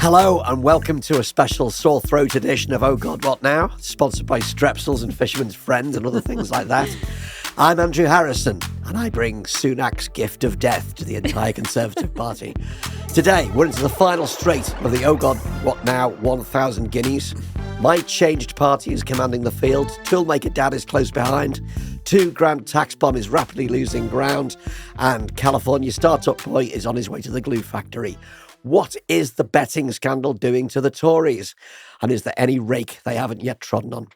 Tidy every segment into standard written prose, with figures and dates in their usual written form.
Hello and welcome to a special sore throat edition of Oh God What Now, sponsored by Strepsils and Fisherman's Friend and other things like that. I'm Andrew Harrison and I bring Sunak's gift of death to the entire Conservative Party. Today we're into the final straight of the Oh God What Now 1,000 guineas. My changed party is commanding the field, Toolmaker Dad is close behind, 2 grand tax bomb is rapidly losing ground, and California startup boy is on his way to the glue factory. What is the betting scandal doing to the Tories? And is there any rake they haven't yet trodden on?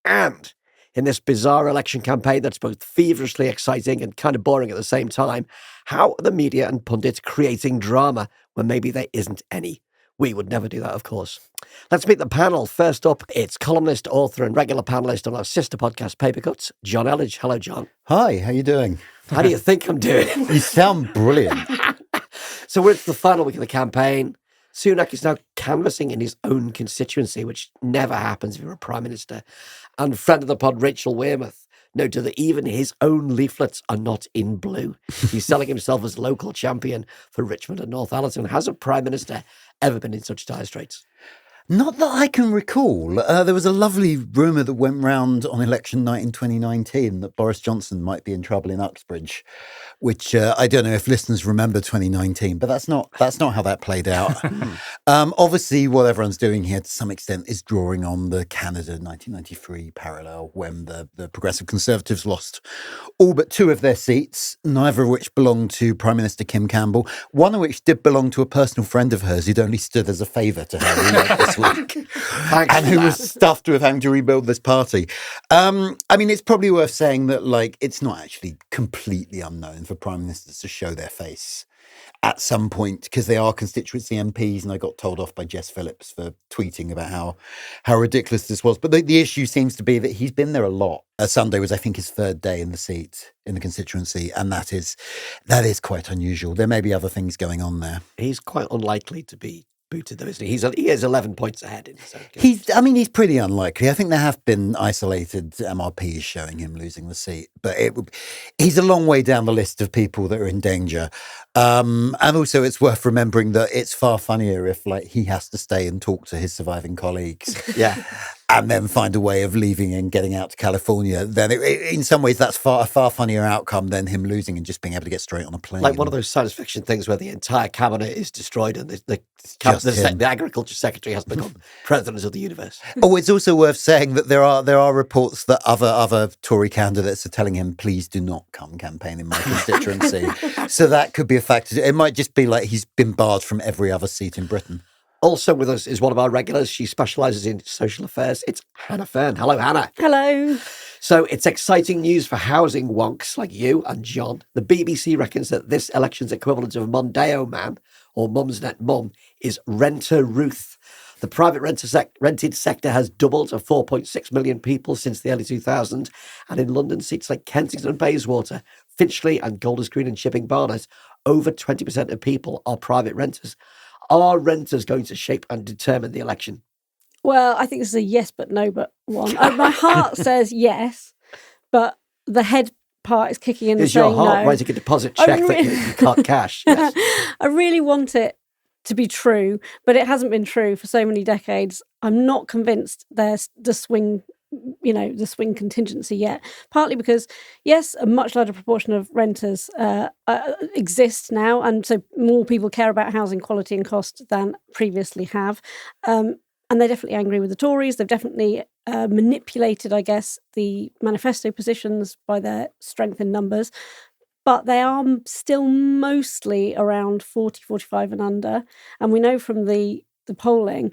And in this bizarre election campaign that's both feverishly exciting and kind of boring at the same time, how are the media and pundits creating drama when maybe there isn't any? We would never do that, of course. Let's meet the panel. First up, it's columnist, author and regular panellist on our sister podcast, Paper Cuts, Jonn Elledge. Hello, John. Hi, how you doing? How do you think I'm doing? You sound brilliant. So we're at the final week of the campaign. Sunak is now canvassing in his own constituency, which never happens if you're a Prime Minister. And friend of the pod, Rachel Wearmouth, noted that even his own leaflets are not in blue. He's selling himself as local champion for Richmond and North Allerton. Has a Prime Minister ever been in such dire straits? Not that I can recall. There was a lovely rumour that went round on election night in 2019 that Boris Johnson might be in trouble in Uxbridge, which I don't know if listeners remember 2019, but that's not how that played out. Obviously, what everyone's doing here to some extent is drawing on the Canada 1993 parallel when the Progressive Conservatives lost all but 2 of their seats, neither of which belonged to Prime Minister Kim Campbell, one of which did belong to a personal friend of hers who'd only stood as a favour to her this week, and who was stuffed with having to rebuild this party. I mean, it's probably worth saying that, like, it's not actually completely unknown for Prime Ministers to show their face at some point, because they are constituency MPs, and I got told off by Jess Phillips for tweeting about how ridiculous this was. But the issue seems to be that he's been there a lot. Sunday was, I think, his 3rd day in the seat in the constituency, and that is quite unusual. There may be other things going on there. He's quite unlikely to be booted, though, isn't he? He is 11 points ahead in his own case. He's pretty unlikely. I think there have been isolated MRPs showing him losing the seat, but he's a long way down the list of people that are in danger. And also, it's worth remembering that it's far funnier if, like, he has to stay and talk to his surviving colleagues. Yeah. And then find a way of leaving and getting out to California. Then, in some ways, that's a far funnier outcome than him losing and just being able to get straight on a plane. Like one of those science fiction things where the entire cabinet is destroyed and the agriculture secretary has become president of the universe. Oh, it's also worth saying that there are reports that other Tory candidates are telling him, please do not come campaign in my constituency. So that could be a factor. It might just be like he's been barred from every other seat in Britain. Also with us is one of our regulars. She specialises in social affairs. It's Hannah Fearn. Hello, Hannah. Hello. So it's exciting news for housing wonks like you and John. The BBC reckons that this election's equivalent of Mondeo Man, or Mumsnet Mum, is Renter Ruth. The private rented sector has doubled to 4.6 million people since the early 2000s. And in London, seats like Kensington and Bayswater, Finchley and Golders Green and Chipping Barnet, over 20% of people are private renters. Are renters going to shape and determine the election? Well, I think this is a yes but no but one. My heart says yes, but the head part is kicking in and saying no. Is your heart writing a deposit check that you can't cash? Yes. I really want it to be true, but it hasn't been true for so many decades. I'm not convinced there's the swing contingency yet, partly because, yes, a much larger proportion of renters exist now, and so more people care about housing quality and cost than previously have. And they're definitely angry with the Tories. They've definitely manipulated, I guess, the manifesto positions by their strength in numbers. But they are still mostly around 40, 45 and under. And we know from the polling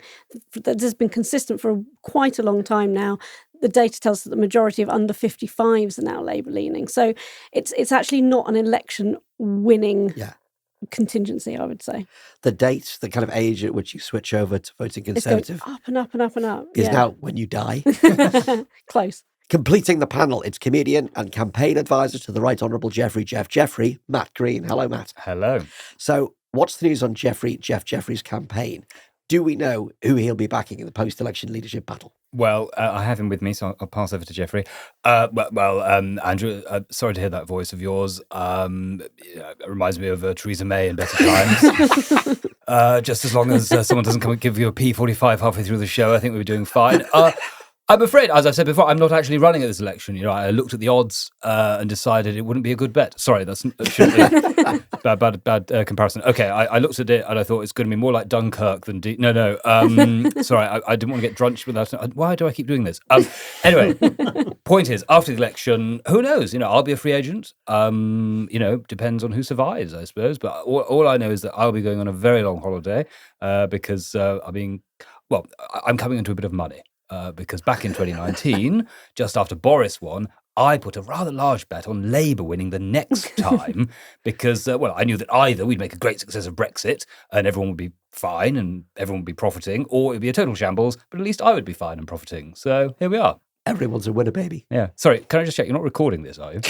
that has been consistent for quite a long time now. The data tells us that the majority of under 55s are now Labour leaning. So it's actually not an election winning contingency, I would say. The date, the kind of age at which you switch over to voting Conservative, it's going up and up and up and up. Is now when you die. Close. Completing the panel, it's comedian and campaign advisor to the Right Honourable Jeffrey, Matt Green. Hello, Matt. Hello. So what's the news on Jeffrey's campaign? Do we know who he'll be backing in the post-election leadership battle? Well, I have him with me, so I'll pass over to Jeffrey. Andrew, sorry to hear that voice of yours. It reminds me of Theresa May in better times. Just as long as someone doesn't come and give you a P45 halfway through the show, I think we're doing fine. I'm afraid, as I've said before, I'm not actually running at this election. I looked at the odds and decided it wouldn't be a good bet. Sorry, that shouldn't be bad comparison. Okay, I looked at it and I thought it's going to be more like Dunkirk than no. Sorry, I didn't want to get drenched with that. Why do I keep doing this? Anyway, point is, after the election, who knows? I'll be a free agent. Depends on who survives, I suppose. But all I know is that I'll be going on a very long holiday because I'm coming into a bit of money. Because back in 2019, just after Boris won, I put a rather large bet on Labour winning the next time because, I knew that either we'd make a great success of Brexit and everyone would be fine and everyone would be profiting, or it'd be a total shambles, but at least I would be fine and profiting. So here we are. Everyone's a winner, baby. Yeah. Sorry, can I just check? You're not recording this, are you?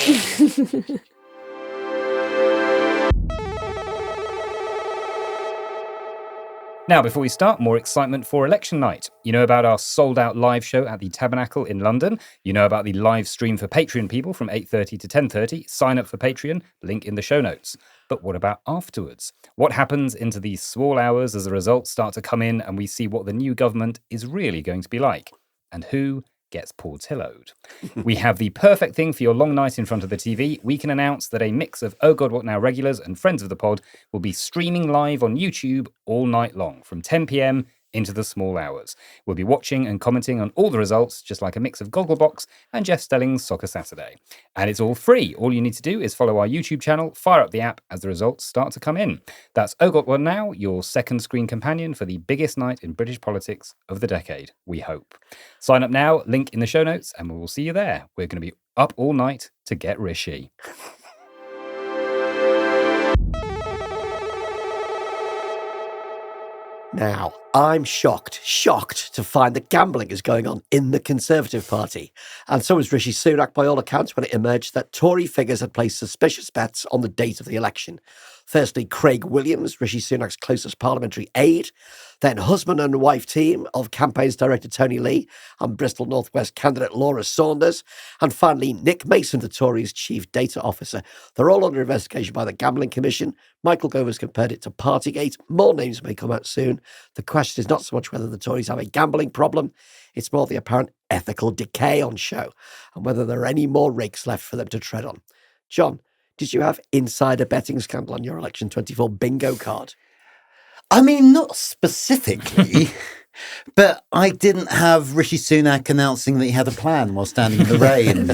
Now, before we start, more excitement for election night. You know about our sold-out live show at the Tabernacle in London. You know about the live stream for Patreon people from 8:30 to 10:30. Sign up for Patreon, link in the show notes. But what about afterwards? What happens into these small hours as the results start to come in and we see what the new government is really going to be like? And who gets Portilloed? We have the perfect thing for your long night in front of the TV. We can announce that a mix of Oh God What Now regulars and friends of the pod will be streaming live on YouTube all night long from 10 p.m. into the small hours. We'll be watching and commenting on all the results, just like a mix of Gogglebox and Jeff Stelling's Soccer Saturday. And it's all free. All you need to do is follow our YouTube channel, fire up the app as the results start to come in. That's Oh God What Now, your second screen companion for the biggest night in British politics of the decade, we hope. Sign up now, link in the show notes, and we will see you there. We're going to be up all night to get rishy. Now, I'm shocked to find that gambling is going on in the Conservative Party. And so was Rishi Sunak, by all accounts, when it emerged that Tory figures had placed suspicious bets on the date of the election. Firstly, Craig Williams, Rishi Sunak's closest parliamentary aide, then husband and wife team of campaigns director Tony Lee and Bristol North West candidate Laura Saunders, and finally Nick Mason, the Tories' chief data officer. They're all under investigation by the Gambling Commission. Michael Gove has compared it to Partygate. More names may come out soon. The question is not so much whether the Tories have a gambling problem, it's more the apparent ethical decay on show and whether there are any more rakes left for them to tread on. John, did you have insider betting scandal on your Election 24 bingo card? I mean, not specifically, but I didn't have Rishi Sunak announcing that he had a plan while standing in the rain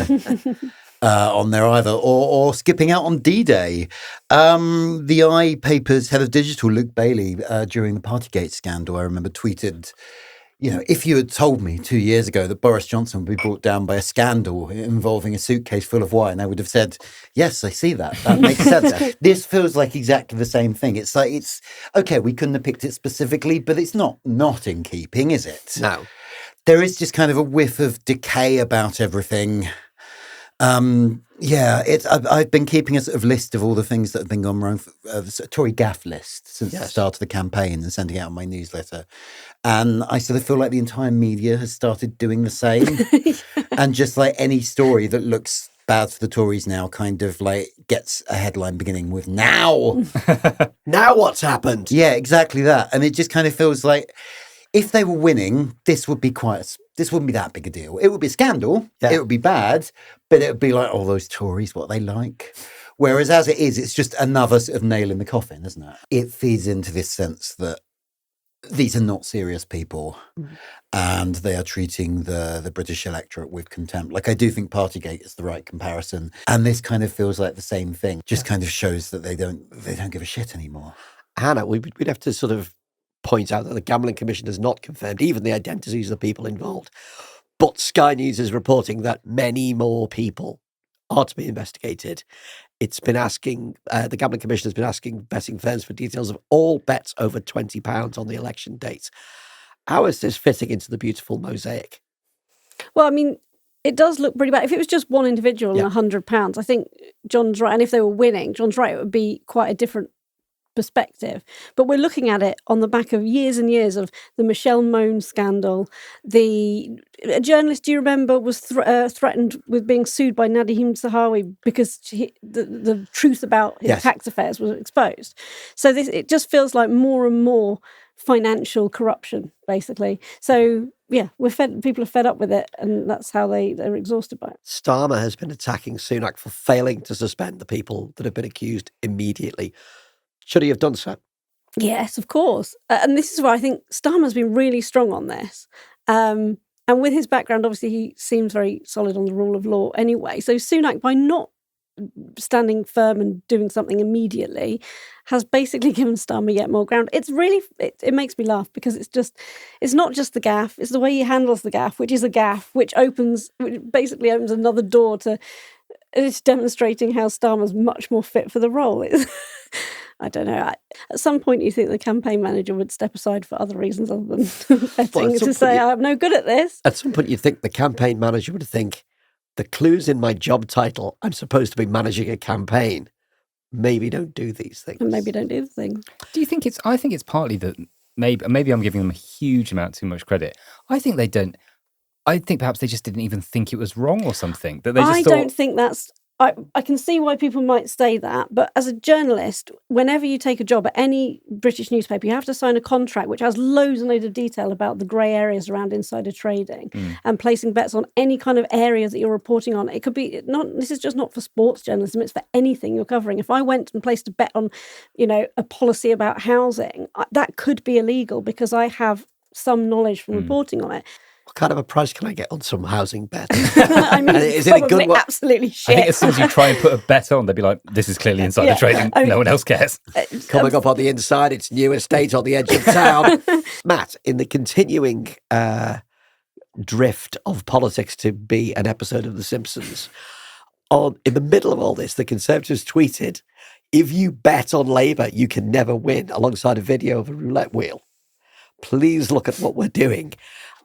on there either, or skipping out on D-Day. The I paper's head of digital, Luke Bailey, during the Partygate scandal, I remember tweeted, if you had told me 2 years ago that Boris Johnson would be brought down by a scandal involving a suitcase full of wine, I would have said, yes, I see that. That makes sense. This feels like exactly the same thing. It's like, okay, we couldn't have picked it specifically, but it's not in keeping, is it? No. There is just kind of a whiff of decay about everything. I've been keeping a sort of list of all the things that have been going wrong, a Tory gaff list since the start of the campaign and sending out my newsletter. And I sort of feel like the entire media has started doing the same. And just like any story that looks bad for the Tories now kind of like gets a headline beginning with now. Now what's happened? Yeah, exactly that. And it just kind of feels like if they were winning, this wouldn't be that big a deal. It would be a scandal. Yeah. It would be bad, but it would be like, those Tories, what they like. Whereas as it is, it's just another sort of nail in the coffin, isn't it? It feeds into this sense that these are not serious people and they are treating the British electorate with contempt. Like, I do think Partygate is the right comparison. And this kind of feels like the same thing. Just kind of shows that they don't give a shit anymore. Hannah, we'd have to sort of point out that the Gambling Commission has not confirmed even the identities of the people involved. But Sky News is reporting that many more people are to be investigated. It's been asking, the Gambling Commission has been asking betting firms for details of all bets over £20 on the election date. How is this fitting into the beautiful mosaic? Well, I mean, it does look pretty bad. If it was just one individual and £100, I think John's right. And if they were winning, John's right, it would be quite a different perspective. But we're looking at it on the back of years and years of the Michelle Mone scandal. A journalist, do you remember, was threatened with being sued by Nadhim Zahawi because the truth about his tax affairs was exposed. So it just feels like more and more financial corruption, basically. So yeah, people are fed up with it, and that's how they're exhausted by it. Starmer has been attacking Sunak for failing to suspend the people that have been accused immediately. Should he have done so? Yes, of course. And this is why I think Starmer's been really strong on this. And with his background, obviously, he seems very solid on the rule of law anyway. So Sunak, by not standing firm and doing something immediately, has basically given Starmer yet more ground. It's really, it makes me laugh because it's not just the gaffe, it's the way he handles the gaffe, which is a gaffe, which basically opens another door to, it's demonstrating how Starmer's much more fit for the role. I don't know. At some point, you think the campaign manager would step aside for other reasons other than betting to say, I'm no good at this. At some point, you'd think the campaign manager would think, the clue's in my job title. I'm supposed to be managing a campaign. Maybe don't do these things. And maybe don't do the thing. Do you think I think it's partly that maybe I'm giving them a huge amount too much credit. I think they don't. I think perhaps they just didn't even think it was wrong or something. That they just don't think that's... I can see why people might say that, but as a journalist, whenever you take a job at any British newspaper, you have to sign a contract which has loads and loads of detail about the grey areas around insider trading and placing bets on any kind of area that you're reporting on. It could be this is just not for sports journalism, it's for anything you're covering. If I went and placed a bet on, a policy about housing, that could be illegal because I have some knowledge from reporting on it. What kind of a price can I get on some housing bet? I mean, is it a good one? Absolutely shit. I think as soon as you try and put a bet on, they'd be like, this is clearly insider trading. No one else cares. Coming up on the inside, it's new estate on the edge of town. Matt, in the continuing drift of politics to be an episode of The Simpsons, in the middle of all this, the Conservatives tweeted, if you bet on Labour, you can never win, alongside a video of a roulette wheel. Please look at what we're doing.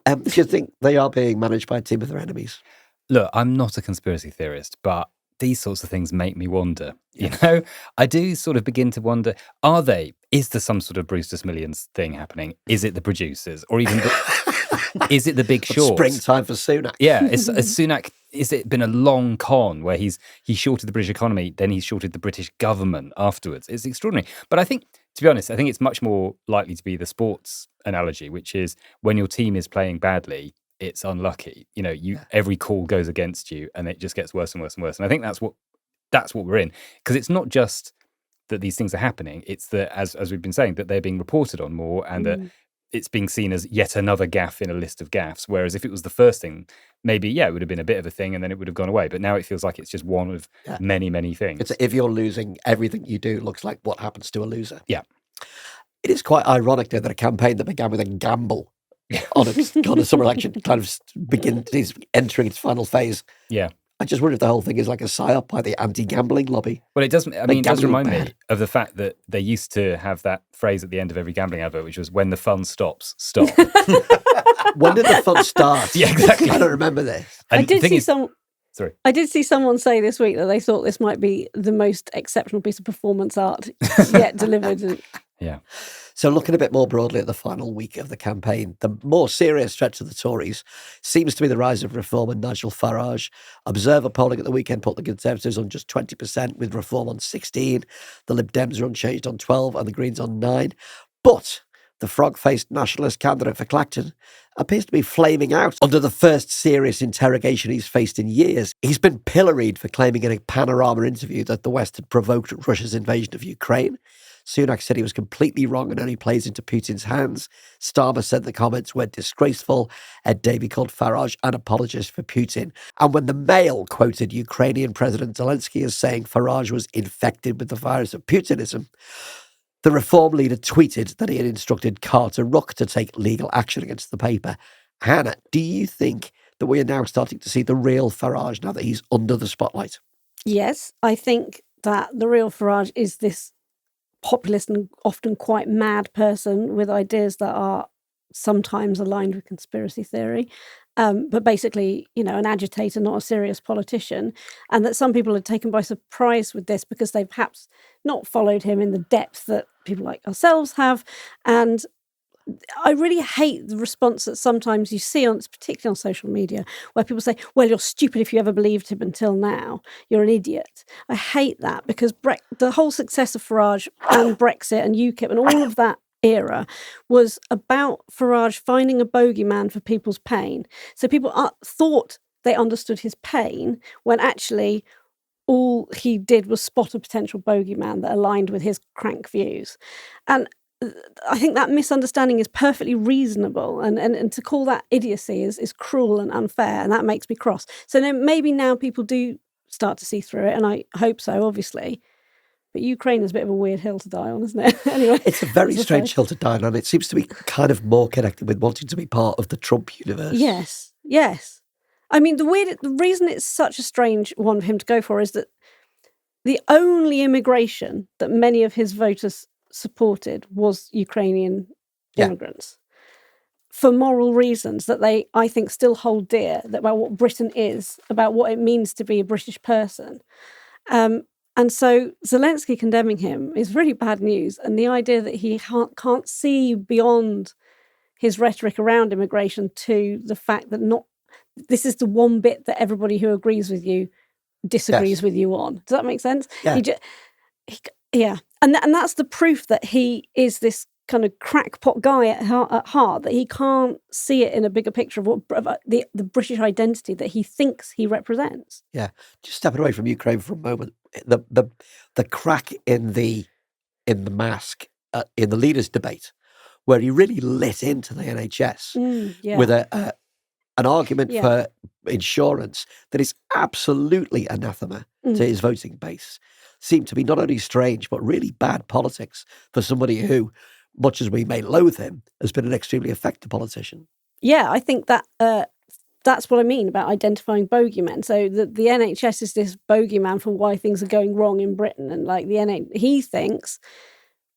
Do you think they are being managed by a team of their enemies? Look, I'm not a conspiracy theorist, but these sorts of things make me wonder. I do sort of begin to wonder, is there some sort of Brewster's Millions thing happening? Is it the producers? Or even, is it the Big Short? Springtime for Sunak. Yeah, is Sunak, is it been a long con where he shorted the British economy, then he shorted the British government afterwards? It's extraordinary. But I think, to be honest, I think it's much more likely to be the sports analogy, which is when your team is playing badly, it's unlucky. Every call goes against you and it just gets worse and worse and worse. And I think that's what we're in. Because it's not just that these things are happening, it's that, as we've been saying, that they're being reported on more and that it's being seen as yet another gaffe in a list of gaffes. Whereas if it was the first thing, maybe, it would have been a bit of a thing and then it would have gone away. But now it feels like it's just one of many, many things. It's if you're losing, everything you do looks like what happens to a loser. Yeah. It is quite ironic, though, that a campaign that began with a gamble on a summer election kind of is entering its final phase. Yeah. I just wonder if the whole thing is like a psyop by the anti-gambling lobby. Well, it does remind me of the fact that they used to have that phrase at the end of every gambling advert, which was, when the fun stops, stop. When did the fun start? Yeah, exactly. I don't remember this. I did see someone say this week that they thought this might be the most exceptional piece of performance art yet delivered. Yeah. So looking a bit more broadly at the final week of the campaign, the more serious threat to the Tories seems to be the rise of Reform and Nigel Farage. Observer polling at the weekend put the Conservatives on just 20%, with Reform on 16%. The Lib Dems are unchanged on 12% and the Greens on 9%. But the frog-faced nationalist candidate for Clacton appears to be flaming out under the first serious interrogation he's faced in years. He's been pilloried for claiming in a Panorama interview that the West had provoked Russia's invasion of Ukraine. Sunak said he was completely wrong and only plays into Putin's hands. Starmer said the comments were disgraceful. Ed Davey called Farage an apologist for Putin. And when the Mail quoted Ukrainian President Zelensky as saying Farage was infected with the virus of Putinism, the Reform leader tweeted that he had instructed Carter Ruck to take legal action against the paper. Hannah, do you think that we are now starting to see the real Farage now that he's under the spotlight? Yes, I think that the real Farage is this populist and often quite mad person with ideas that are sometimes aligned with conspiracy theory. but basically, an agitator, not a serious politician, and that some people are taken by surprise with this because they've perhaps not followed him in the depth that people like ourselves have. And I really hate the response that sometimes you see particularly on social media, where people say, well, you're stupid if you ever believed him until now. You're an idiot. I hate that because the whole success of Farage and Brexit and UKIP and all of that era was about Farage finding a bogeyman for people's pain. So people thought they understood his pain when actually all he did was spot a potential bogeyman that aligned with his crank views. And I think that misunderstanding is perfectly reasonable, and to call that idiocy is cruel and unfair, and that makes me cross. So then maybe now people do start to see through it, and I hope so, obviously. But Ukraine is a bit of a weird hill to die on, isn't it? Anyway, it's a very strange hill to die on. It seems to be kind of more connected with wanting to be part of the Trump universe. Yes. I mean, the reason it's such a strange one for him to go for is that the only immigration that many of his voters supported was Ukrainian immigrants for moral reasons that they, I think, still hold dear, about what Britain is, about what it means to be a British person. And so Zelensky condemning him is really bad news. And the idea that he can't see beyond his rhetoric around immigration to the fact that this is the one bit that everybody who agrees with you disagrees with you on. Does that make sense? Yeah. And that's the proof that he is this kind of crackpot guy at heart, that he can't see it in a bigger picture of what the British identity that he thinks he represents. Yeah. Just stepping away from Ukraine for a moment, the crack in the mask in the leaders' debate, where he really lit into the NHS with an argument for insurance that is absolutely anathema to his voting base, seemed to be not only strange, but really bad politics for somebody who, much as we may loathe him, has been an extremely effective politician. Yeah, I think that that's what I mean about identifying bogeymen. So the NHS is this bogeyman for why things are going wrong in Britain. And like he thinks,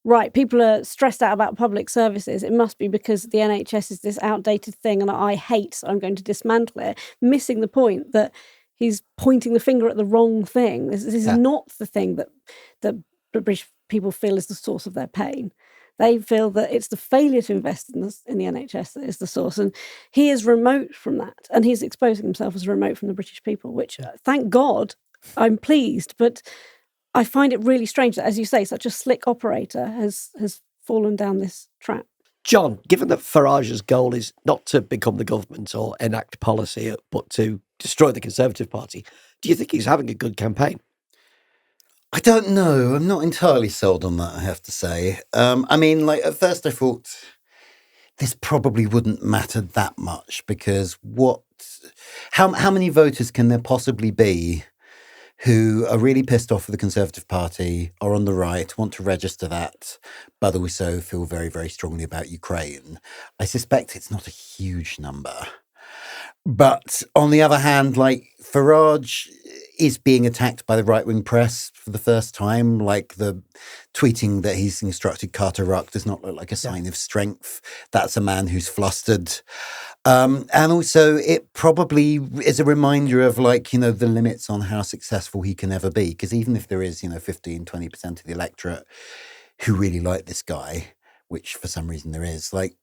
right, people are stressed out about public services. It must be because the NHS is this outdated thing and I hate, so I'm going to dismantle it, missing the point that he's pointing the finger at the wrong thing. This is not the thing that British people feel is the source of their pain. They feel that it's the failure to invest in the NHS that is the source. And he is remote from that. And he's exposing himself as remote from the British people, which, thank God, I'm pleased. But I find it really strange that, as you say, such a slick operator has fallen down this trap. Jonn, given that Farage's goal is not to become the government or enact policy, but to destroy the Conservative Party, do you think he's having a good campaign? I don't know. I'm not entirely sold on that, I have to say. I mean, like, at first I thought this probably wouldn't matter that much because how many voters can there possibly be who are really pissed off with the Conservative Party, are on the right, want to register that, but also feel very, very strongly about Ukraine? I suspect it's not a huge number. But on the other hand, like, Farage is being attacked by the right-wing press for the first time. Like, the tweeting that he's instructed Carter Ruck does not look like a sign of strength. That's a man who's flustered. And also it probably is a reminder of, like, the limits on how successful he can ever be. Because even if there is, 15, 20% of the electorate who really like this guy, which for some reason there is, like,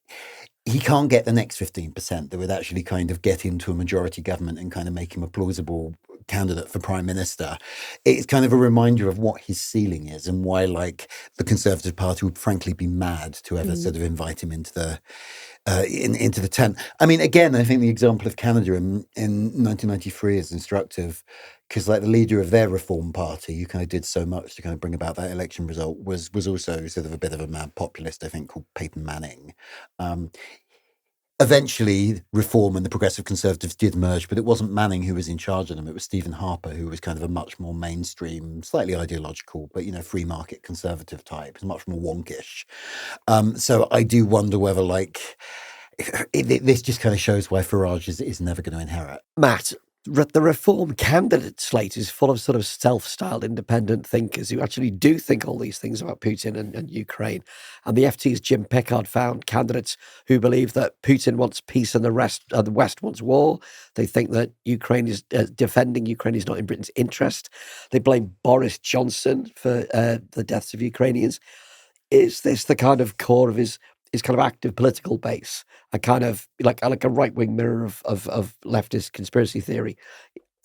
he can't get the next 15% that would actually kind of get into a majority government and kind of make him a plausible candidate for prime minister. It's kind of a reminder of what his ceiling is and why, like, the Conservative Party would frankly be mad to ever sort of invite him into the into the tent. I mean, again, I think the example of Canada in 1993 is instructive because, like, the leader of their Reform Party, who kind of did so much to kind of bring about that election result, was also sort of a bit of a mad populist, I think, called Peyton Manning. Eventually, Reform and the Progressive Conservatives did merge, but it wasn't Manning who was in charge of them. It was Stephen Harper, who was kind of a much more mainstream, slightly ideological, but, free market conservative type. It's much more wonkish. So I do wonder whether, like, this just kind of shows why Farage is never going to inherit. Matt, the Reform candidate slate is full of sort of self-styled independent thinkers who actually do think all these things about Putin and Ukraine. And the FT's Jim Pickard found candidates who believe that Putin wants peace and the West wants war. They think that Ukraine is defending Ukraine is not in Britain's interest. They blame Boris Johnson for the deaths of Ukrainians. Is this the kind of core of his kind of active political base, a kind of like a right-wing mirror of leftist conspiracy theory,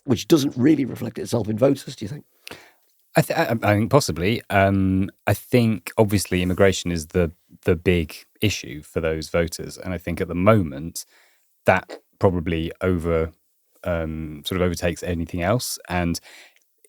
which doesn't really reflect itself in voters, do you think? I think possibly. I think obviously immigration is the big issue for those voters, and I think at the moment that probably sort of overtakes anything else. And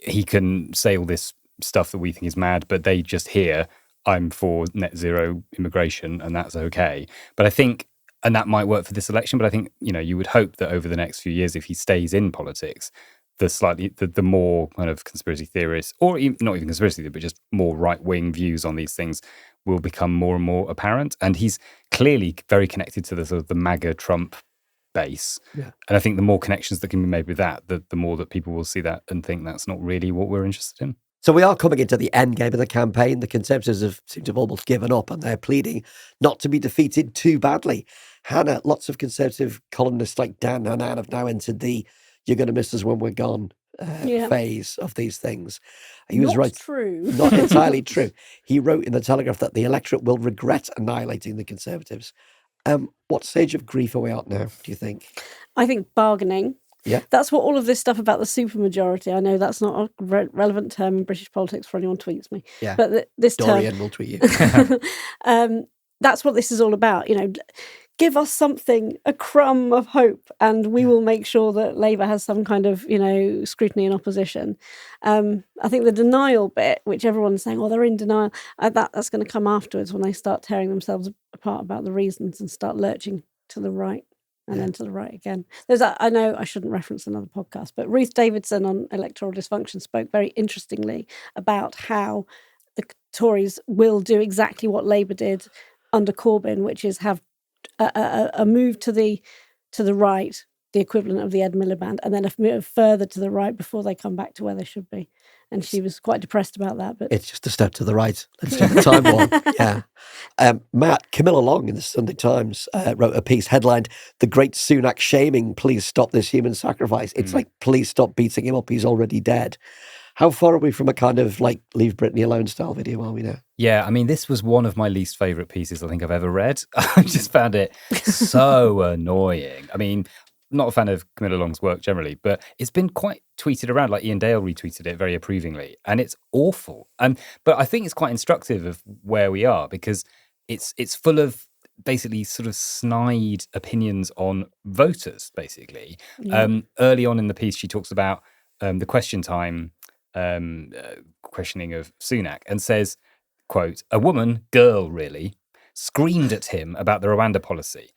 he can say all this stuff that we think is mad, but they just hear, I'm for net zero immigration and that's okay. But I think, and that might work for this election, but I think, you would hope that over the next few years, if he stays in politics, the more kind of conspiracy theorists, or even, not even conspiracy theorists, but just more right-wing views on these things will become more and more apparent. And he's clearly very connected to the sort of the MAGA Trump base. Yeah. And I think the more connections that can be made with that, the more that people will see that and think that's not really what we're interested in. So we are coming into the end game of the campaign. The Conservatives seem to have almost given up and they're pleading not to be defeated too badly. Hannah, lots of Conservative columnists like Dan Hannan have now entered the "you're going to miss us when we're gone" phase of these things. He was right. True. Not entirely true. He wrote in the Telegraph that the electorate will regret annihilating the Conservatives. What stage of grief are we at now, do you think? I think bargaining. Yeah. That's what all of this stuff about the supermajority, I know that's not a relevant term in British politics for anyone tweets me. Yeah. But this Dorian term... will tweet you. That's what this is all about. Give us something, a crumb of hope, and we will make sure that Labour has some kind of, scrutiny and opposition. I think the denial bit, which everyone's saying, they're in denial, that's going to come afterwards when they start tearing themselves apart about the reasons and start lurching to the right and then to the right again. I know I shouldn't reference another podcast, but Ruth Davidson on electoral dysfunction spoke very interestingly about how the Tories will do exactly what Labour did under Corbyn, which is have a move to the right, the equivalent of the Ed Miliband, and then a move further to the right before they come back to where they should be. And she was quite depressed about that. But it's just a step to the right. Let's do the time warp. Yeah. Matt, Camilla Long in the Sunday Times wrote a piece headlined, "The Great Sunak Shaming, Please Stop This Human Sacrifice." It's like, please stop beating him up. He's already dead. How far are we from a kind of like Leave Britney Alone style video are we now? Yeah, I mean, this was one of my least favourite pieces I think I've ever read. I just found it so annoying. I mean, not a fan of Camilla Long's work generally, but it's been quite tweeted around. Like Ian Dale retweeted it very approvingly, and it's awful. But I think it's quite instructive of where we are, because it's full of basically sort of snide opinions on voters, basically. Yeah. Early on in the piece, she talks about the question time questioning of Sunak and says, quote, "A woman, girl really, screamed at him about the Rwanda policy."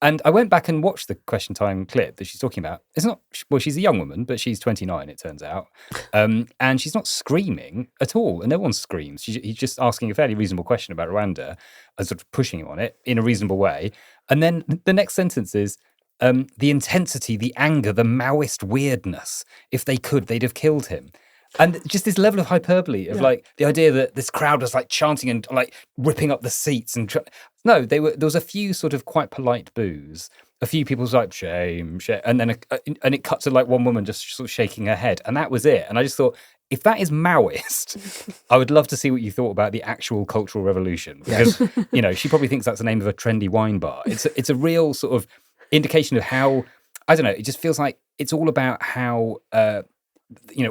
And I went back and watched the question time clip that she's talking about. It's not, well, she's a young woman, but she's 29, it turns out. And she's not screaming at all. And no one screams. He's just asking a fairly reasonable question about Rwanda and sort of pushing him on it in a reasonable way. And then the next sentence is, the intensity, the anger, the Maoist weirdness. If they could, they'd have killed him. And just this level of hyperbole of like the idea that this crowd was like chanting and like ripping up the seats and no, there was a few sort of quite polite boos. A few people was like shame, and then and it cut to like one woman just sort of shaking her head, and that was it. And I just thought, if that is Maoist, I would love to see what you thought about the actual Cultural Revolution, because she probably thinks that's the name of a trendy wine bar. It's a real sort of indication of how, I don't know. It just feels like it's all about how.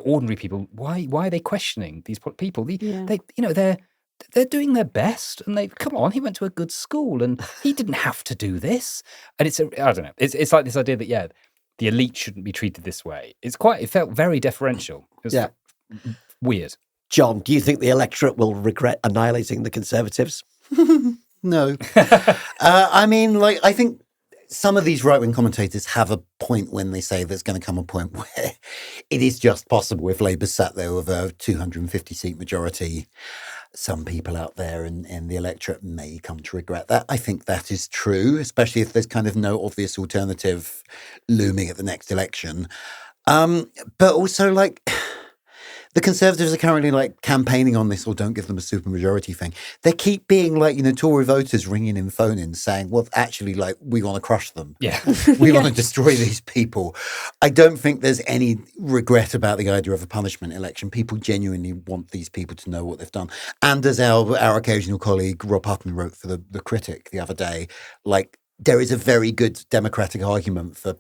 Ordinary people, why are they questioning these people? They're doing their best, and come on, he went to a good school and he didn't have to do this. And I don't know. It's like this idea that the elite shouldn't be treated this way. It felt very deferential. It was weird. John, do you think the electorate will regret annihilating the Conservatives? No. I think some of these right-wing commentators have a point when they say there's going to come a point where it is just possible, if Labour sat there with a 250-seat majority, some people out there in the electorate may come to regret that. I think that is true, especially if there's kind of no obvious alternative looming at the next election. But also, like, the Conservatives are currently, like, campaigning on this or don't give them a supermajority thing. They keep being, like, Tory voters ringing in phone-ins saying, well, actually, like, we want to crush them. Yeah. We want to destroy these people. I don't think there's any regret about the idea of a punishment election. People genuinely want these people to know what they've done. And as our occasional colleague Rob Hutton wrote for the Critic the other day, like, there is a very good democratic argument for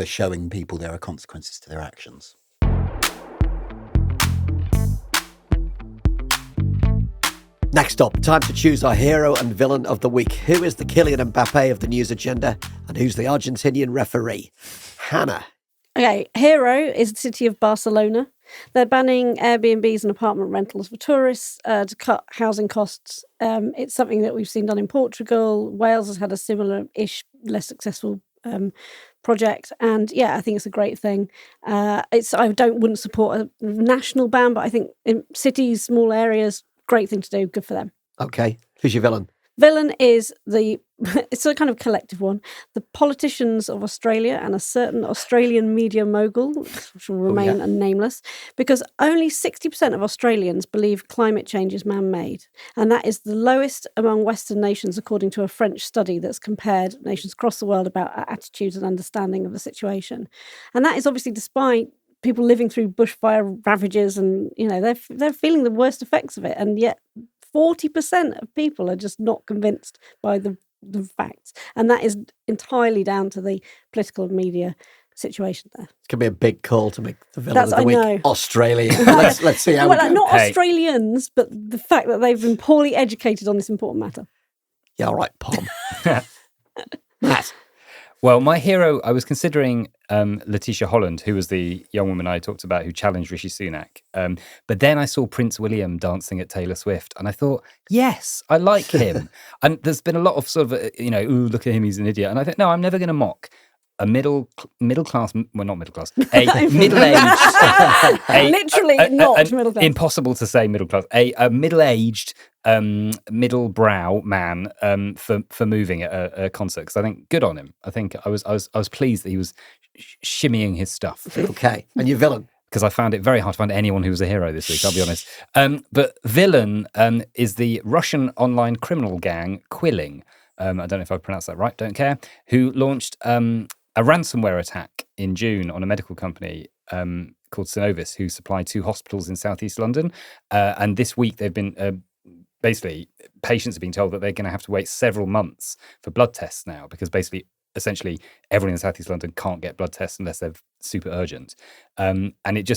showing people there are consequences to their actions. Next up, time to choose our hero and villain of the week. Who is the Kylian Mbappe of the news agenda, and who's the Argentinian referee? Hannah. Okay, hero is the city of Barcelona. They're banning Airbnbs and apartment rentals for tourists to cut housing costs. It's something that we've seen done in Portugal. Wales has had a similar-ish, less successful project, and yeah, I think it's a great thing. I wouldn't support a national ban, but I think in cities, small areas, great thing to do. Good for them. Okay, who's your villain? Villain is it's a kind of collective one. The politicians of Australia and a certain Australian media mogul, which will remain nameless, because only 60% of Australians believe climate change is man-made. And that is the lowest among Western nations, according to a French study that's compared nations across the world about our attitudes and understanding of the situation. And that is obviously despite people living through bushfire ravages and, they're feeling the worst effects of it. And yet 40% of people are just not convinced by the facts. And that is entirely down to the political media situation there. It's going to be a big call to make the villain of the week. Know. Australia. Let's see how we go. Not Australians, but the fact that they've been poorly educated on this important matter. Yeah, all right, Pom. Matt. Well, my hero, I was considering Letitia Holland, who was the young woman I talked about who challenged Rishi Sunak. But then I saw Prince William dancing at Taylor Swift, and I thought, yes, I like him. And there's been a lot of sort of, ooh, look at him, he's an idiot. And I think, no, I'm never going to mock a middle class, well, not middle class, a middle-aged, literally not middle class. Impossible to say middle class. A middle-aged, middle brow man for moving at a concert, because I think good on him. I think I was pleased that he was shimmying his stuff. Okay, and your villain? Because I found it very hard to find anyone who was a hero this week, I'll be honest. But villain is the Russian online criminal gang Quilling. I don't know if I pronounced that right, don't care, who launched a ransomware attack in June on a medical company called Synovis, who supplied 2 hospitals in southeast London. And this week they've been, basically, patients have been told that they're going to have to wait several months for blood tests now, because essentially everyone in southeast London can't get blood tests unless they're super urgent. And it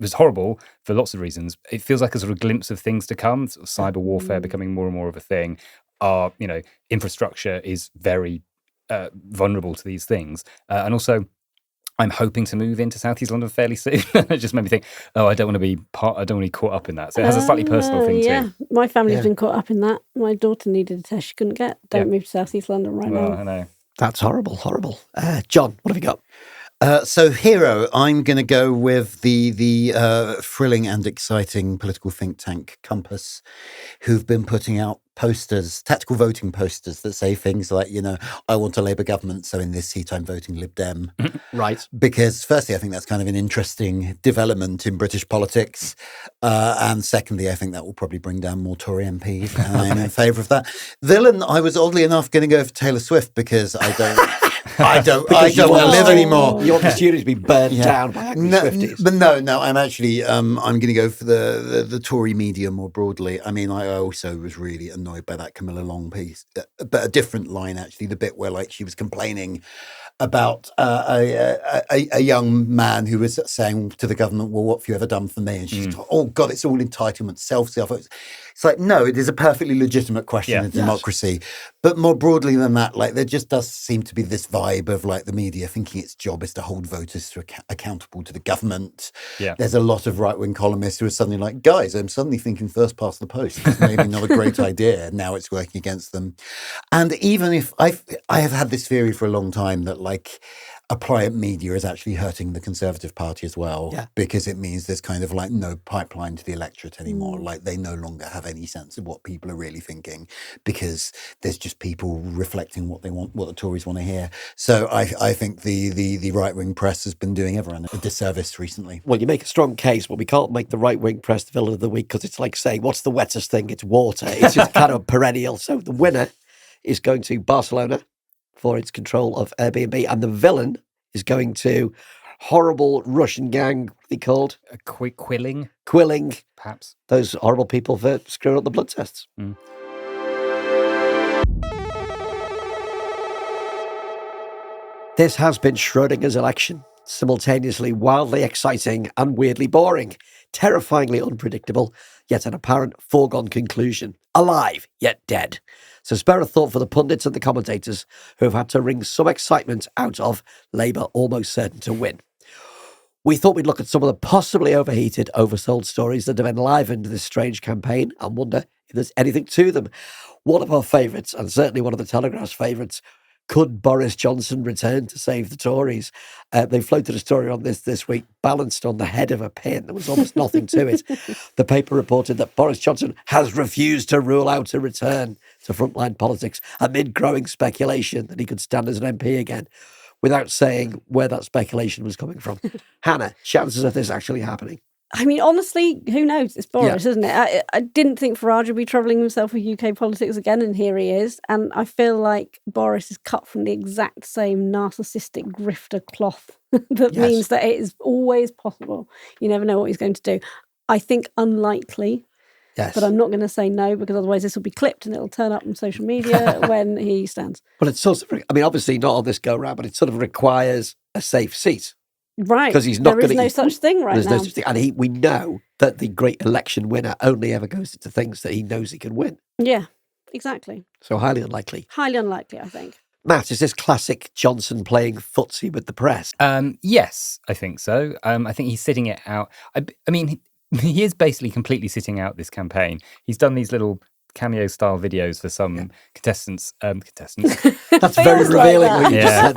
was horrible for lots of reasons. It feels like a sort of glimpse of things to come, sort of cyber warfare becoming more and more of a thing. Our, infrastructure is very vulnerable to these things. And also, I'm hoping to move into southeast London fairly soon. It just made me think, I don't want to be caught up in that. So it has a slightly personal thing too. Yeah, my family's been caught up in that. My daughter needed a test she couldn't get. Don't move to southeast London now. I know. That's horrible. John, what have you got? So hero, I'm going to go with the thrilling and exciting political think tank Compass, who've been putting out posters, tactical voting posters that say things like, I want a Labour government, so in this seat I'm voting Lib Dem. Right. Because firstly, I think that's kind of an interesting development in British politics. And secondly, I think that will probably bring down more Tory MPs. And I'm in favour of that. Villain, I was oddly enough going to go for Taylor Swift because I don't want to live anymore. You want the studio to be burned down by angry Swifties. But no, I'm actually, I'm going to go for the Tory media more broadly. I mean, I also was really annoyed by that Camilla Long piece, but a different line, actually, the bit where she was complaining about a young man who was saying to the government, well, what have you ever done for me? And she's like, oh God, it's all entitlement, self. It's like, no, it is a perfectly legitimate question in democracy. But more broadly than that, there just does seem to be this vibe of the media thinking its job is to hold voters accountable to the government. Yeah. There's a lot of right-wing columnists who are suddenly like, guys, I'm suddenly thinking first past the post. It's maybe not a great idea. Now it's working against them. And even if I have had this theory for a long time that pliant media is actually hurting the Conservative Party as well, because it means there's kind of like no pipeline to the electorate anymore. Like they no longer have any sense of what people are really thinking, because there's just people reflecting what they want, what the Tories want to hear. So I think the right-wing press has been doing everyone a disservice recently. Well, you make a strong case, but we can't make the right-wing press the villain of the week, because it's like saying, what's the wettest thing? It's water. It's just kind of perennial. So the winner is going to Barcelona for its control of Airbnb, and the villain is going to horrible Russian gang, what are they called? Quilling? Quilling. Perhaps. Those horrible people for screwing up the blood tests. This has been Schrodinger's election. Simultaneously wildly exciting and weirdly boring. Terrifyingly unpredictable, yet an apparent foregone conclusion. Alive, yet dead. So spare a thought for the pundits and the commentators who have had to wring some excitement out of Labour almost certain to win. We thought we'd look at some of the possibly overheated, oversold stories that have enlivened this strange campaign and wonder if there's anything to them. One of our favourites, and certainly one of the Telegraph's favourites, could Boris Johnson return to save the Tories? They floated a story on this week, balanced on the head of a pin. There was almost nothing to it. The paper reported that Boris Johnson has refused to rule out a return to frontline politics amid growing speculation that he could stand as an MP again, without saying where that speculation was coming from. Hannah, chances of this actually happening? I mean, honestly, who knows? It's Boris, isn't it? I didn't think Farage would be troubling himself with UK politics again, and here he is. And I feel like Boris is cut from the exact same narcissistic grifter cloth that means that it is always possible. You never know what he's going to do. I think unlikely, but I'm not going to say no, because otherwise this will be clipped and it'll turn up on social media when he stands. Well, it's sort of, I mean, obviously not on this go-round, but it sort of requires a safe seat. Right, because he's not there is no such thing right now. No such thing. And we know that the great election winner only ever goes into things that he knows he can win. Yeah, exactly. So highly unlikely. Highly unlikely, I think. Matt, is this classic Johnson playing footsie with the press? Yes, I think so. I think he's sitting it out. I mean, he is basically completely sitting out this campaign. He's done these little cameo-style videos for some contestants. That's very revealing what you just said.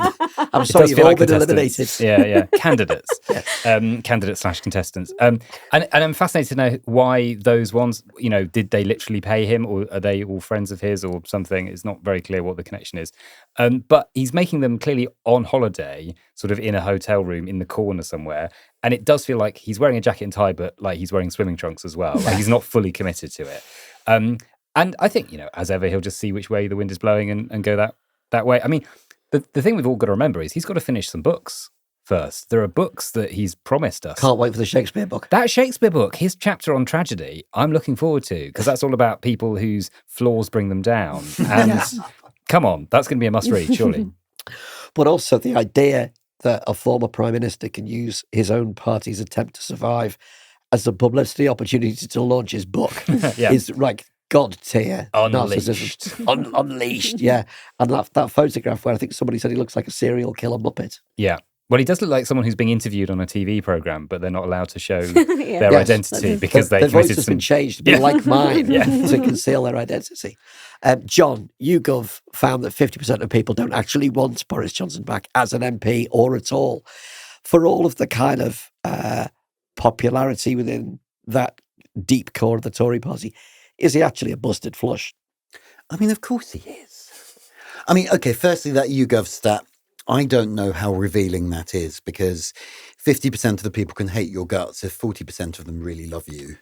I'm sorry, you've all been eliminated. Yeah. Candidates. Candidates/contestants. And I'm fascinated to know why those ones, did they literally pay him, or are they all friends of his or something? It's not very clear what the connection is. But he's making them clearly on holiday, sort of in a hotel room in the corner somewhere. And it does feel like he's wearing a jacket and tie, but like he's wearing swimming trunks as well. Like he's not fully committed to it. And I think, as ever, he'll just see which way the wind is blowing and go that way. I mean, the thing we've all got to remember is he's got to finish some books first. There are books that he's promised us. Can't wait for the Shakespeare book. That Shakespeare book, his chapter on tragedy, I'm looking forward to, because that's all about people whose flaws bring them down. And come on, that's going to be a must-read, surely. But also the idea that a former prime minister can use his own party's attempt to survive as a publicity opportunity to launch his book is like God tier. Unleashed. Unleashed, yeah. And that photograph where I think somebody said he looks like a serial killer Muppet. Yeah. Well, he does look like someone who's being interviewed on a TV programme, but they're not allowed to show their identity because their voice has been changed to be like mine to conceal their identity. Jonn, YouGov found that 50% of people don't actually want Boris Johnson back as an MP or at all. For all of the kind of popularity within that deep core of the Tory party, is he actually a busted flush? I mean, of course he is. I mean, okay, firstly, that YouGov stat, I don't know how revealing that is, because 50% of the people can hate your guts. If 40% of them really love you,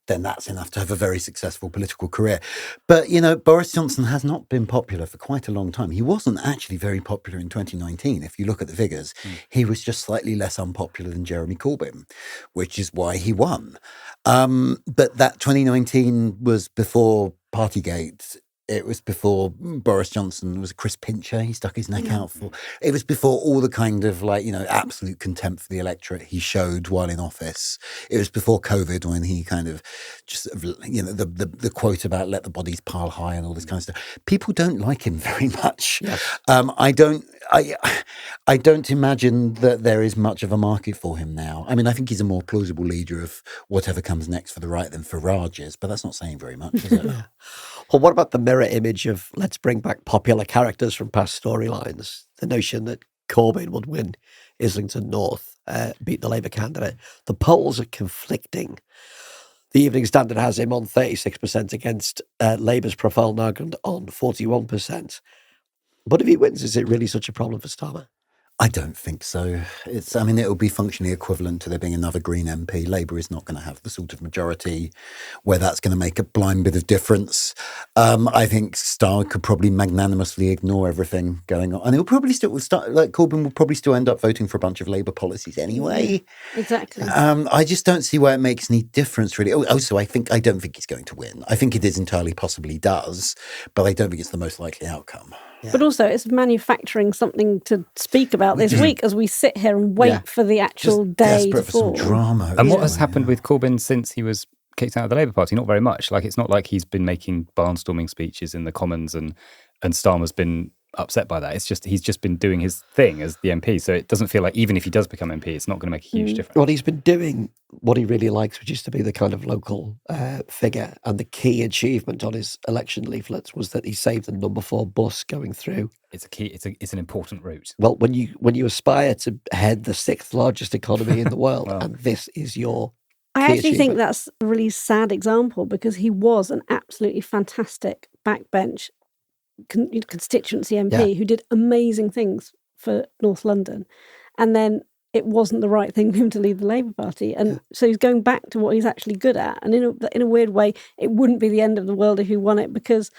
then that's enough to have a very successful political career. But, Boris Johnson has not been popular for quite a long time. He wasn't actually very popular in 2019. If you look at the figures, he was just slightly less unpopular than Jeremy Corbyn, which is why he won. But that 2019 was before Partygate. It was before Boris Johnson was Chris Pincher. He stuck his neck out for. It was before all the kind of absolute contempt for the electorate he showed while in office. It was before COVID, when he kind of just, the quote about let the bodies pile high and all this kind of stuff. People don't like him very much. Yes. I don't imagine that there is much of a market for him now. I mean, I think he's a more plausible leader of whatever comes next for the right than Farage is, but that's not saying very much, is it? Well, what about the mirror image of let's bring back popular characters from past storylines? The notion that Corbyn would win Islington North, beat the Labour candidate. The polls are conflicting. The Evening Standard has him on 36% against Labour's Profile Nagand on 41%. But if he wins, is it really such a problem for Starmer? I don't think so. It'll be functionally equivalent to there being another Green MP. Labour is not going to have the sort of majority where that's going to make a blind bit of difference. I think Starmer could probably magnanimously ignore everything going on. And he'll probably Corbyn will probably still end up voting for a bunch of Labour policies anyway. Exactly. I just don't see why it makes any difference, really. Also, I don't think he's going to win. I think it is entirely possible he does, but I don't think it's the most likely outcome. Yeah. But also, it's manufacturing something to speak about this week as we sit here and wait for the actual Just day desperate to for fall. some drama. And what has happened with Corbyn since he was kicked out of the Labour Party? Not very much. Like, it's not like he's been making barnstorming speeches in the Commons and Starmer's been upset by that. It's just he's just been doing his thing as the MP. So it doesn't feel like even if he does become MP, it's not going to make a huge difference. Well, he's been doing what he really likes, which is to be the kind of local figure. And the key achievement on his election leaflets was that he saved the number 4 bus going through. It's a key. It's an important route. Well, when you aspire to head the 6th largest economy in the world, and this is your I key actually think achievement. that's a really sad example because he was an absolutely fantastic backbench constituency MP who did amazing things for North London. And then it wasn't the right thing for him to lead the Labour Party. And so he's going back to what he's actually good at. And in a weird way, it wouldn't be the end of the world if he won it because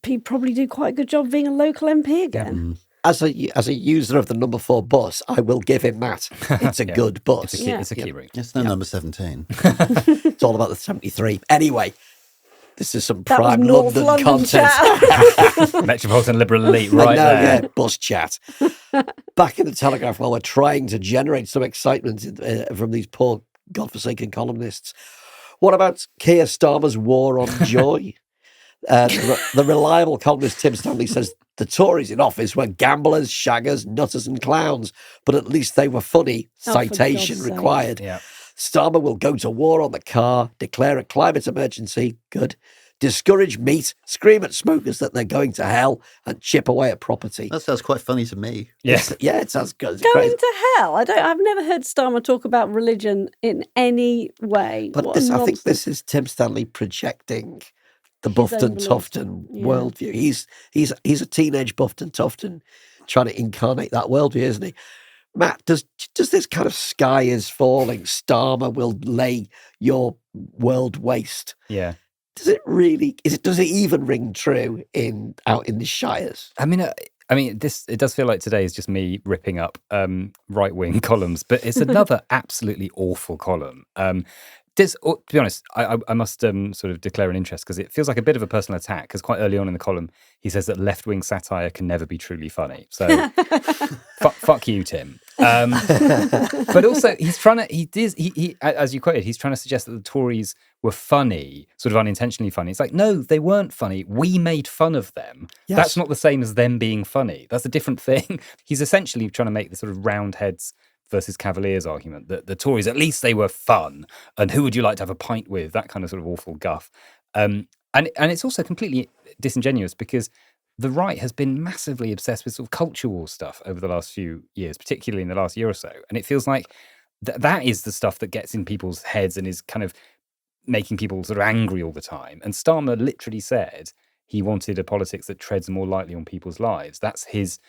he'd probably do quite a good job being a local MP again. As a user of the number 4 bus, I will give him that. It's a good bus. It's a key route. It's no number 17. It's all about the 73. Anyway, this is some That was prime North London London content. Metropolitan Liberal elite right there. Yeah, bus chat. Back in the Telegraph, while we're trying to generate some excitement from these poor godforsaken columnists, what about Keir Starmer's war on joy? The reliable columnist Tim Stanley says the Tories in office were gamblers, shaggers, nutters and clowns, but at least they were funny. Oh, for Citation God's sake. required. Yeah. Starmer will go to war on the car, declare a climate emergency, good, discourage meat, scream at smokers that they're going to hell, and chip away at property. That sounds quite funny to me. Yes. Yeah, it sounds good. It's Going crazy. to hell. I've never heard Starmer talk about religion in any way. But What a I think nonsense. this is Tim Stanley projecting the His Buffed own and beliefs. Tufton Yeah. worldview. He's a teenage Buffed and Tufton trying to incarnate that worldview, isn't he? Matt, does this kind of sky is falling, Starmer will lay your world waste? Yeah. Does it really? Does it even ring true out in the shires? I mean, it does feel like today is just me ripping up right-wing columns, but it's another absolutely awful column. To be honest, I must sort of declare an interest because it feels like a bit of a personal attack. Because quite early on in the column, he says that left-wing satire can never be truly funny. So, fuck you, Tim. But also, he's trying to. He as you quoted, he's trying to suggest that the Tories were funny, sort of unintentionally funny. It's like, no, they weren't funny. We made fun of them. Yes. That's not the same as them being funny. That's a different thing. He's essentially trying to make the sort of Roundheads versus Cavaliers argument that the Tories, at least they were fun, and who would you like to have a pint with? That kind of sort of awful guff. And it's also completely disingenuous because the right has been massively obsessed with sort of culture war stuff over the last few years, particularly in the last year or so. And it feels like that is the stuff that gets in people's heads and is kind of making people sort of angry all the time. And Starmer literally said he wanted a politics that treads more lightly on people's lives. That's his,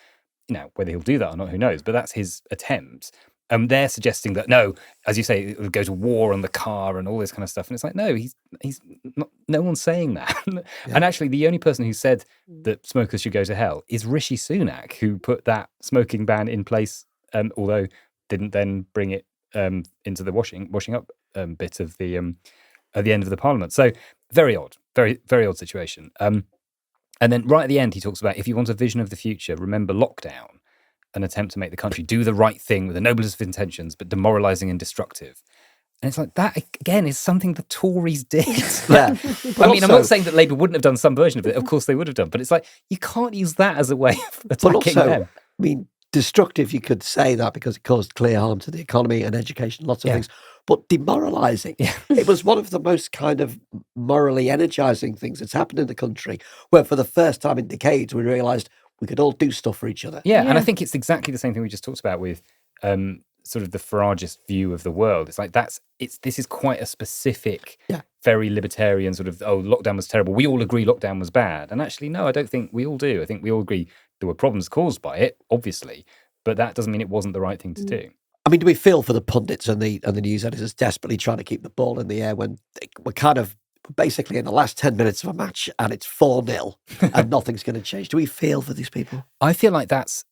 whether he'll do that or not, who knows, but that's his attempt. And they're suggesting that, no, as you say, it would go to war on the car and all this kind of stuff. And it's like, no, he's not, no one's saying that. Yeah. And actually, the only person who said that smokers should go to hell is Rishi Sunak, who put that smoking ban in place, although didn't then bring it into the washing up bit of the at the end of the Parliament. So very odd, very, very odd situation. And then right at the end, he talks about if you want a vision of the future, remember lockdown. An attempt to make the country do the right thing with the noblest of intentions, but demoralising and destructive. And it's like, that, again, is something the Tories did. Yeah. I'm not saying that Labour wouldn't have done some version of it. Of course they would have done. But it's like, you can't use that as a way of attacking them. I mean, destructive, you could say that because it caused clear harm to the economy and education, lots of things. But demoralising. Yeah. It was one of the most kind of morally energising things that's happened in the country, where for the first time in decades we realised We could all do stuff for each other. Yeah, and I Yeah. think it's exactly the same thing we just talked about with sort of the Faragist view of the world. It's like this is quite a specific, very libertarian sort of, lockdown was terrible. We all agree lockdown was bad. And actually, no, I don't think we all do. I think we all agree there were problems caused by it, obviously, but that doesn't mean it wasn't the right thing to do. I mean, do we feel for the pundits and the news editors desperately trying to keep the ball in the air when we're kind of basically in the last 10 minutes of a match and it's 4-0 and nothing's going to change? Do we feel for these people? I feel like that's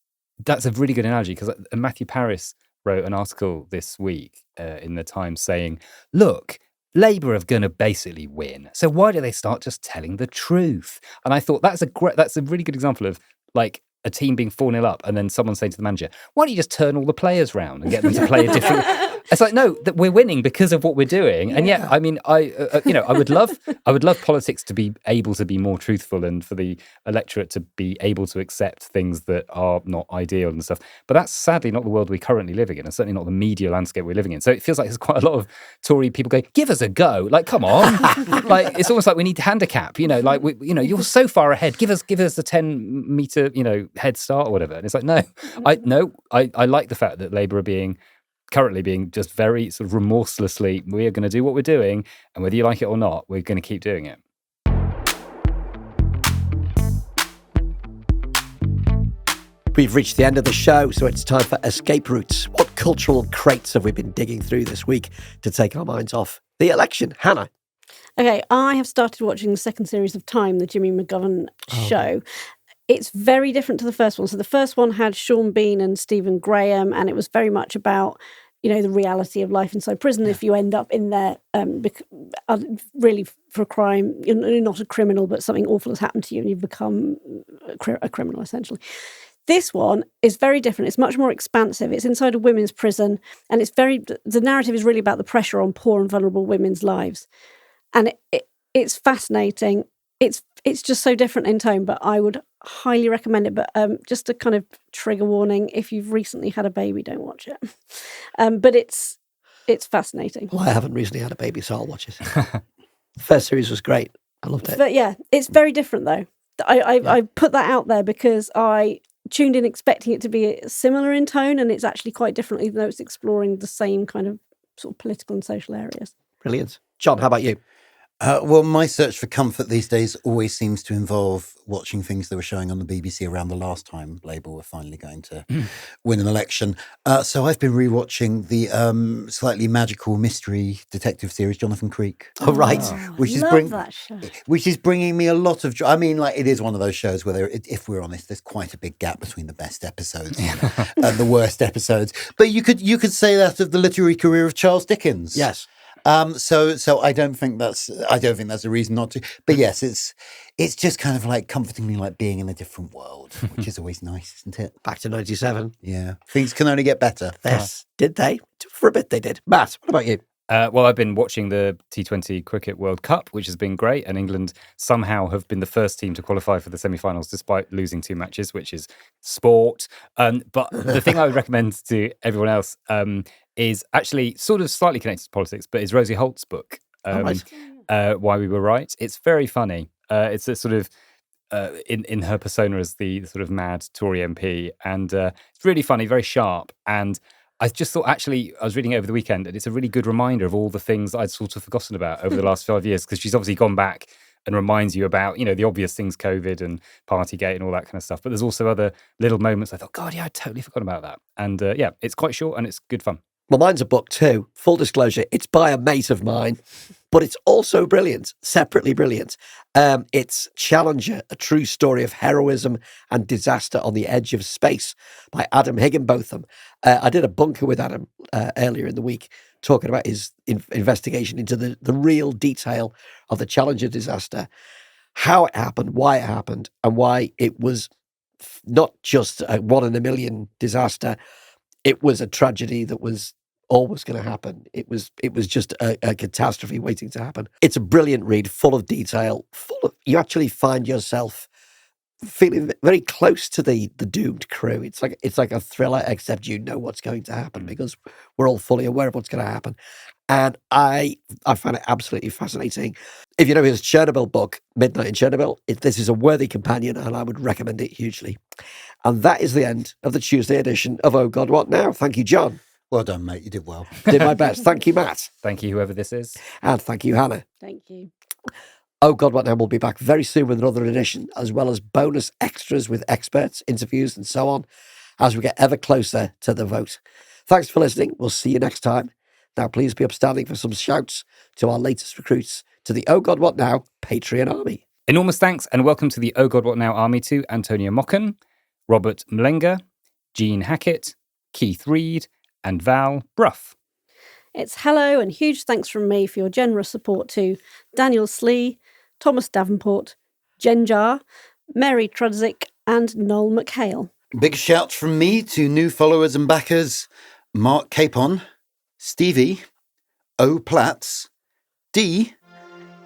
a really good analogy because Matthew Parris wrote an article this week in the Times saying, look, Labour are going to basically win. So why do they start just telling the truth? And I thought that's a really good example of like a team being 4-0 up and then someone saying to the manager, why don't you just turn all the players round and get them to play a different... It's like, no, that we're winning because of what we're doing. And yet, I mean, I would love politics to be able to be more truthful and for the electorate to be able to accept things that are not ideal and stuff. But that's sadly not the world we're currently living in, and certainly not the media landscape we're living in. So it feels like there's quite a lot of Tory people going, give us a go. Like, come on. Like, it's almost like we need to handicap, like, you're so far ahead. Give us a 10-meter, head start or whatever. And it's like, no, I like the fact that Labour are currently being just very sort of remorselessly, we are going to do what we're doing, and whether you like it or not, we're going to keep doing it. We've reached the end of the show, so it's time for escape routes. What cultural crates have we been digging through this week to take our minds off the election? Hannah? Okay, I have started watching the second series of Time, the Jimmy McGovern show. It's very different to the first one. So the first one had Sean Bean and Stephen Graham, and it was very much about, the reality of life inside prison. If you end up in there really for a crime, you're not a criminal, but something awful has happened to you and you've become a criminal, essentially. This one is very different. It's much more expansive. It's inside a women's prison, and the narrative is really about the pressure on poor and vulnerable women's lives. And it's fascinating. It's just so different in tone, but I would highly recommend it. But just a kind of trigger warning: if you've recently had a baby, don't watch it. But it's fascinating. Well, I haven't recently had a baby, so I'll watch it. The first series was great. I loved it. But yeah, it's very different though. I put that out there because I tuned in expecting it to be similar in tone, and it's actually quite different, even though it's exploring the same kind of sort of political and social areas. Brilliant. John, how about you? Well, my search for comfort these days always seems to involve watching things that were showing on the BBC around the last time Labour were finally going to win an election. So I've been rewatching the slightly magical mystery detective series, Jonathan Creek. Oh, right. Which is that show. Which is bringing me a lot of joy. I mean, like, it is one of those shows where, if we're honest, there's quite a big gap between the best episodes and the worst episodes. But you could say that of the literary career of Charles Dickens. Yes. So I don't think that's a reason not to. But yes, it's just kind of like comfortingly like being in a different world, which is always nice, isn't it? Back to 97. Yeah. Things can only get better. Yes. Did they? For a bit they did. Matt, what about you? Well, I've been watching the T20 Cricket World Cup, which has been great, and England somehow have been the first team to qualify for the semi-finals despite losing 2 matches, which is sport. But the thing I would recommend to everyone else is actually sort of slightly connected to politics, but is Rosie Holt's book, Why We Were Right. It's very funny. It's a sort of in her persona as the sort of mad Tory MP, and it's really funny, very sharp, and I just thought, actually, I was reading it over the weekend, and it's a really good reminder of all the things I'd sort of forgotten about over the last 5 years, because she's obviously gone back and reminds you about, the obvious things, COVID and Partygate and all that kind of stuff. But there's also other little moments I thought, God, yeah, I'd totally forgotten about that. And it's quite short and it's good fun. Well, mine's a book too. Full disclosure, it's by a mate of mine, but it's also brilliant, separately brilliant. It's Challenger, a true story of heroism and disaster on the edge of space by Adam Higginbotham. I did a bunker with Adam earlier in the week talking about his investigation into the real detail of the Challenger disaster, how it happened, and why it was not just a 1 in a million disaster. It was a tragedy that was always going to happen. It was just a catastrophe waiting to happen. It's a brilliant read, full of detail, you actually find yourself feeling very close to the doomed crew. It's like a thriller, except you know what's going to happen because we're all fully aware of what's going to happen. And I find it absolutely fascinating. If you know his Chernobyl book, Midnight in Chernobyl, this is a worthy companion and I would recommend it hugely. And that is the end of the Tuesday edition of Oh God, What Now? Thank you, John. Well done, mate. You did well. Did my best. Thank you, Matt. Thank you, whoever this is. And thank you, Hannah. Thank you. Oh God, What Now? We'll be back very soon with another edition, as well as bonus extras with experts, interviews, and so on, as we get ever closer to the vote. Thanks for listening. We'll see you next time. Now, please be upstanding for some shouts to our latest recruits to the Oh God, What Now? Patreon army. Enormous thanks and welcome to the Oh God, What Now army to Antonia Mocken, Robert Mlenga, Jean Hackett, Keith Reed, and Val Bruff. It's hello and huge thanks from me for your generous support to Daniel Slee, Thomas Davenport, Jen Jar, Mary Trudzik, and Noel McHale. Big shout from me to new followers and backers, Mark Capon, Stevie, O. Platts, D,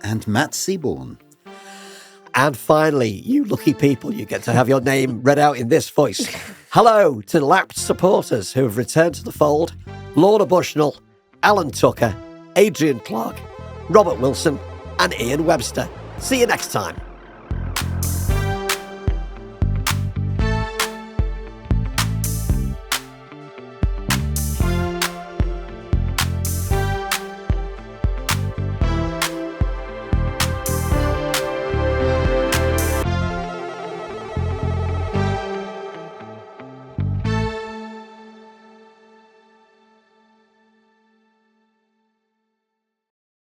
and Matt Seaborn. And finally, you lucky people, you get to have your name read out in this voice. Hello to lapped supporters who have returned to the fold: Lorna Bushnell, Alan Tucker, Adrian Clark, Robert Wilson, and Ian Webster. See you next time.